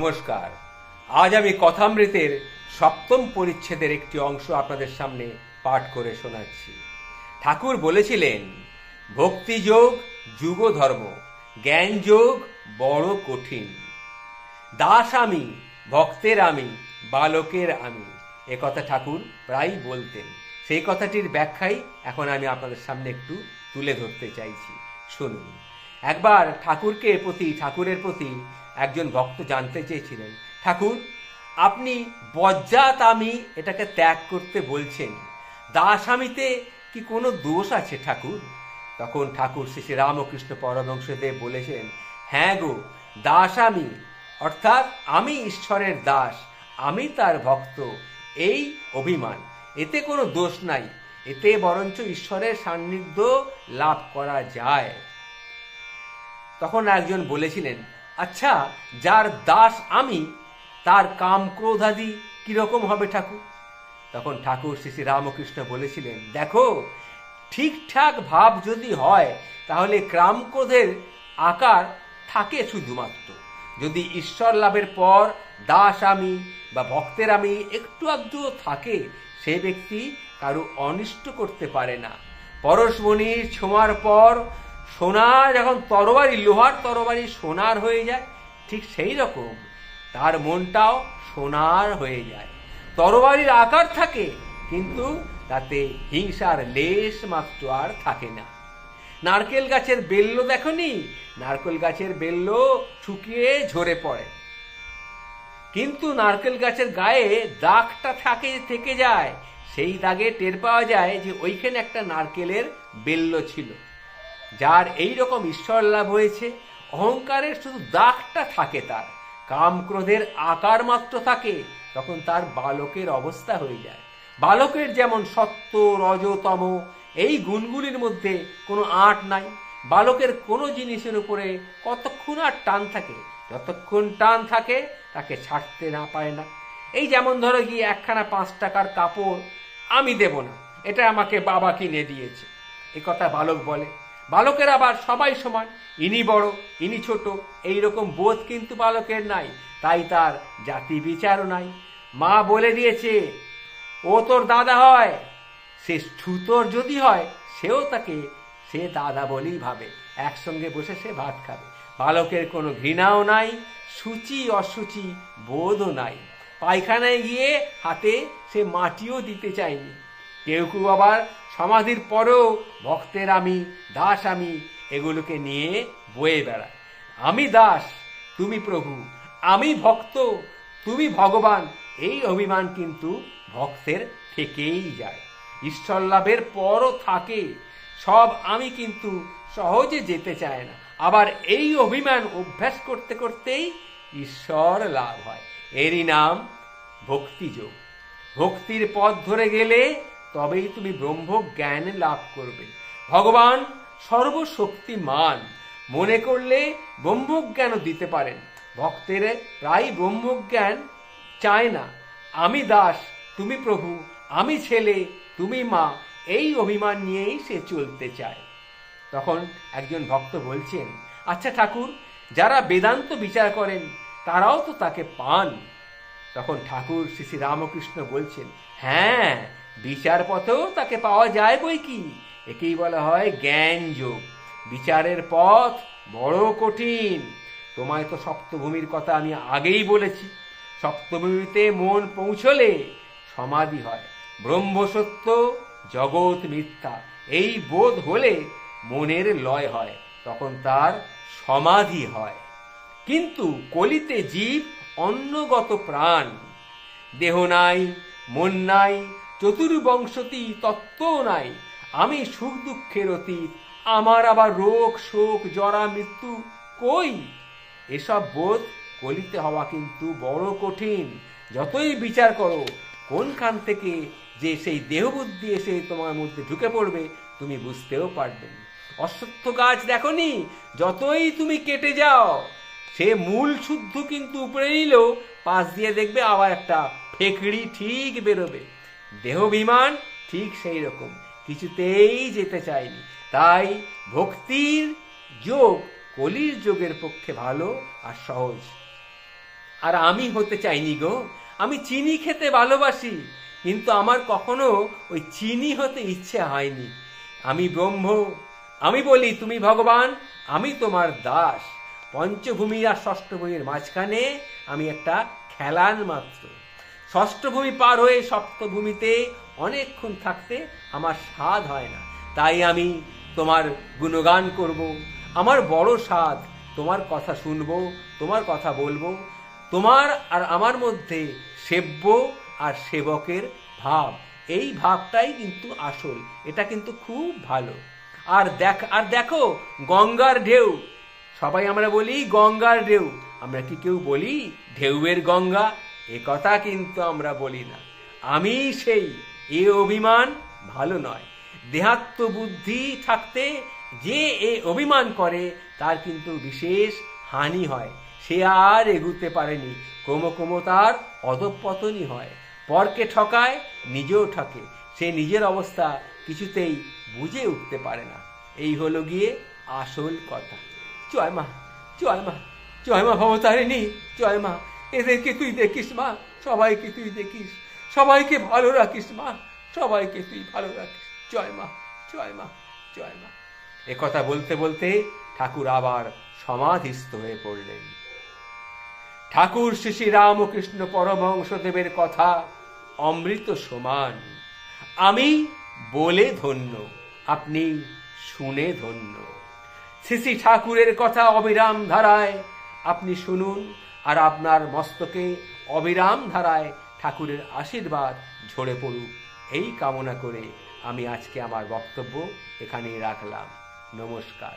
নমস্কার। আজ আমি কথামৃতের সপ্তম পরিচ্ছেদের একটি অংশ আপনাদের সামনে পাঠ করে শোনাচ্ছি। ঠাকুর বলেছিলেন, ভক্তিযোগ যুগ ধর্ম, জ্ঞান যোগ বড় কঠিন। দাস আমি, ভক্তের আমি, বালকের আমি, এ কথা ঠাকুর প্রায় বলতেন। সেই কথাটির ব্যাখ্যাই এখন আমি আপনাদের সামনে একটু তুলে ধরতে চাইছি, শুনুন। একবার ঠাকুরের প্রতি একজন ভক্ত জানতে চেয়েছিলেন, ঠাকুর, আপনি বজ্জাত আমি এটাকে ত্যাগ করতে বলছেন, দাস আমিতে কি কোনো দোষ আছে ঠাকুর? তখন ঠাকুর শ্রী রামকৃষ্ণ পরমহংসদেব বলেছেন, হ্যাঁ গো, দাস আমি অর্থাৎ আমি ঈশ্বরের দাস, আমি তার ভক্ত, এই অভিমান, এতে কোনো দোষ নাই, এতে বরঞ্চ ঈশ্বরের সান্নিধ্য লাভ করা যায়। তখন একজন বলেছিলেন, আচ্ছা, যার দাস আমি তার কাম ক্রোধাদি কিরকম হবে ঠাকুর? তখন ঠাকুর শ্রী রামকৃষ্ণ বলেছিলেন, দেখো, ঠিকঠাক ভাব যদি হয় তাহলে কাম ক্রোধের আকার থাকে শুধুমাত্র। যদি ঈশ্বর লাভের পর দাস আমি বা ভক্তের আমি একটু আধটু থাকে, সে ব্যক্তি কারো অনিষ্ট করতে পারে না। পরশমণির ছোঁয়ার পর সোনা যখন লোহার তরবারি সোনার হয়ে যায়, ঠিক সেই রকম তার মনটাও সোনার হয়ে যায়। তরবারির আকার থাকে, কিন্তু তাতে হিংসার লেশ মাত্র আর থাকে না। নারকেল গাছের বেল্ল দেখনি? নারকেল গাছের বেল্ল শুকিয়ে ঝরে পড়ে, কিন্তু নারকেল গাছের গায়ে দাগটা থেকে যায়। সেই দাগে টের পাওয়া যায় যে ওইখানে একটা নারকেলের বেল্ল ছিল। যার এই রকম ঈশ্বর লাভ হয়েছে, অহংকারের শুধু দাগটা থাকে, তার কাম ক্রোধের আকার মাত্র থাকে, তখন তার বালকের অবস্থা হয়ে যায়। বালকের যেমন সত্য রজ তম এই গুণগুলির মধ্যে কোনো আঁট নাই। বালকের কোনো জিনিসের উপরে কতক্ষণ আর টান থাকে, যতক্ষণ টান থাকে তাকে ছাড়তে না পারে না। এই যেমন ধরো গিয়ে একখানা 5 টাকার কাপড় আমি দেব না, এটা আমাকে বাবা কিনে দিয়েছে, এ কথা বালক বলে। বালকের আবার সবাই সমান, ইনি বড় ইনি ছোট, এইরকম বোধ কিন্তু বালকের নাই, তাই তার জাতি বিচারও নাই। মা বলে দিয়েছে ও তোর দাদা হয়, সে ছুতোর যদি হয় সে দাদা বলেই ভাবে, একসঙ্গে বসে সে ভাত খাবে। বালকের কোনো ঘৃণাও নাই, সূচি অসুচি বোধও নাই। পায়খানায় গিয়ে হাতে সে মাটিও দিতে চায়নি। কেউ কেউ আবার সমাধির পরেও ভক্তের আমি, দাস আমি এগুলোকে নিয়ে বয়ে বেড়ায়। আমি দাস, তুমি প্রভু, আমি ভক্ত, তুমি ভগবান, এই অভিমান কিন্তু ভক্তের থেকেই যায়। ঈশ্বর লাভের পরও থাকে সব আমি, কিন্তু সহজে যেতে চায় না। আবার এই অভিমান অভ্যাস করতে করতেই ঈশ্বর লাভ হয়। এরই নাম ভক্তিযোগ। ভক্তির পথ ধরে গেলে তবেই তুমি ব্রহ্ম জ্ঞান লাভ করবে। ভগবান সর্বশক্তিমান, মনে করলে ব্রহ্মজ্ঞানও দিতে পারেন। ভক্তের প্রায় ব্রহ্মজ্ঞান চায় না। আমি দাস, তুমি প্রভু, আমি ছেলে, তুমি মা, এই অভিমান নিয়েই সে চলতে চায়। তখন একজন ভক্ত বলছেন, আচ্ছা ঠাকুর, যারা বেদান্ত বিচার করেন তারাও তো তাকে পান। তখন ঠাকুর শ্রী রামকৃষ্ণ বলছেন, হ্যাঁ, বিচার পথেও তাকে পাওয়া যায় বই কি, একেই বলা হয় জ্ঞান যোগ। বিচারের পথ বড় কঠিন। তোমায় তো সপ্তভূমির কথা আমি আগেই বলেছি। সপ্তভূমিতে মন পৌঁছলে সমাধি হয়। ব্রহ্ম সত্য, জগৎ মিথ্যা, এই বোধ হলে মনের লয় হয়, তখন তার সমাধি হয়। কিন্তু কলিতে জীব অন্নগত প্রাণ, দেহ নাই, মন নাই, চতুর্বংশতি তত্ত্ব নাই, আমি সুখ দুঃখের অতীত, আমার আবার রোগ শোক জরা মৃত্যু কই? এসব বোধ কলিতে হওয়া কিন্তু বড় কঠিন। যতই বিচার করো, কোনখান থেকে যে সেই দেহবুদ্ধি এসে তোমার মধ্যে ঢুকে পড়বে তুমি বুঝতেও পারবে না। অশ্বত্থ গাছ দেখনি? যতই তুমি কেটে যাও, সে মূল শুদ্ধ কিন্তু উপরে নিলেও পাশ দিয়ে দেখবে আবার একটা ফেকড়ি ঠিক বেরোবে। দেহবিমান ঠিক সেই রকম, কিছুতেই যেতে চায়নি। তাই ভক্তির যোগ কলির যোগের পক্ষে ভালো আর সহজ। আর আমি হতে চাইনি গো। আমি চিনি খেতে ভালোবাসি, কিন্তু আমার কখনো ওই চিনি হতে ইচ্ছে হয়নি। আমি ব্রহ্ম, আমি বলি তুমি ভগবান, আমি তোমার দাস। পঞ্চভূমি আর ষষ্ঠভূমির মাঝখানে আমি একটা খেলান মাত্র। ষষ্ঠভূমি পার হয়ে সপ্তভূমিতে অনেকক্ষণ থাকতে আমার স্বাদ হয় না, তাই আমি তোমার গুণগান করব। আমার বড় স্বাদ, তোমার কথা শুনবো, তোমার কথা বলবো। তোমার আর আমার মধ্যে সেব্য আর সেবকের ভাব, এই ভাবটাই কিন্তু আসল। এটা কিন্তু খুব ভালো। আর দেখো গঙ্গার ঢেউ, সবাই আমরা বলি গঙ্গার ঢেউ, আমরা কি কেউ বলি ঢেউয়ের গঙ্গা? এ কথা কিন্তু আমরা বলি না। আমি সেই, এ অভিমান ভালো নয়। দেহাত্ম বুদ্ধি থাকতে যে এ অভিমান করে তার কিন্তু বিশেষ হানি হয়। সে আর এগুতে পারেনি, ক্রমক্রম তার অধঃপতনই হয়। পরকে ঠকায়, নিজেও ঠকে। সে নিজের অবস্থা কিছুতেই বুঝে উঠতে পারে না। এই হলো গিয়ে আসল কথা। জয় মা, জয় মা, জয় মা ভবতারিণী, জয় মা। এদেরকে তুই দেখিস মা, সবাইকে তুই দেখিস, সবাইকে ভালো রাখিস মা, সবাইকে তুই ভালো রাখিস। জয় মা, জয় মা, জয় মা। একথা বলতে বলতে ঠাকুর আবার সমাধিস্থ হয়ে পড়লেন। ঠাকুর শ্রী রামকৃষ্ণ পরমহংসদেবের কথা অমৃত সমান। আমি বলে ধন্য, আপনি শুনে ধন্য। শ্রী ঠাকুরের কথা অবিরাম ধারায় আপনি শুনুন, আর আপনার মস্তকে অবিরাম ধারায় ঠাকুরের আশীর্বাদ ঝরে পড়ুক, এই কামনা করে আমি আজকে আমার বক্তব্য এখানেই রাখলাম। নমস্কার।